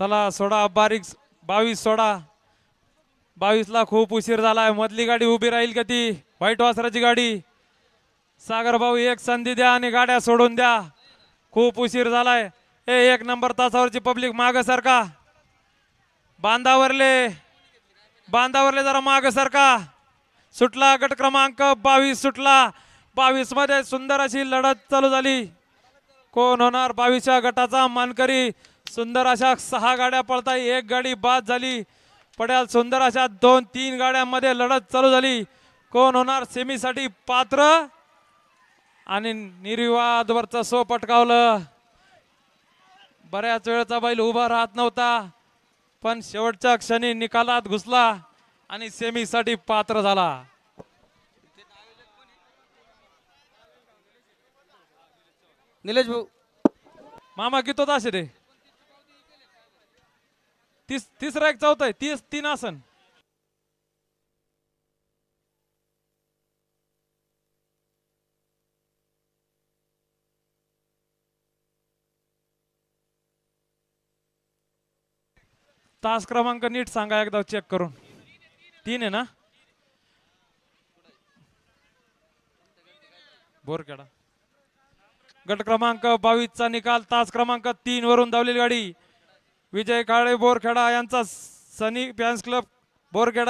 चला सोडा बारीक 22 सोडा 22 ला खूप उशीर झालाय. मधली गाडी उभी राहील का ती व्हाईट वासराची गाडी. सागर भाऊ एक संधी द्या आणि गाड्या सोडून द्या. खूप उशीर झालाय. एक नंबर तासावरची पब्लिक माग सरका. बांधावरले जरा माग सरका. सुटला गट क्रमांक 22 सुटला. 22 मध्ये सुंदर अशी लढत चालू झाली. कोण होणार 22व्या गटाचा मानकरी. सुंदर अशा 6 गाड्या पळताय. एक गाडी बाद झाली. पड्याल सुंदर अशा 2-3 गाड्यांमध्ये लढत चालू झाली. कोण होणार सेमीसाठी पात्र आणि निर्विवाद वरचा सो पटकावलं. बऱ्याच वेळचा बैल उभा राहत नव्हता पण शेवटच्या क्षणी निकालात घुसला आणि सेमीसाठी पात्र झाला. निलेश भाऊ मामा किती तास आहे ते तिसरा एक चौथा आहे 3 आसन. तास क्रमांक नीट सांगा एकदा चेक करून. 3 आहे ना. बोरखेडा गट क्रमांक 22 चा निकाल तास क्रमांक 3 वरून धावलेली गाडी विजय काळे बोरखेडा यांचा सनी फॅन्स क्लब बोरखेडा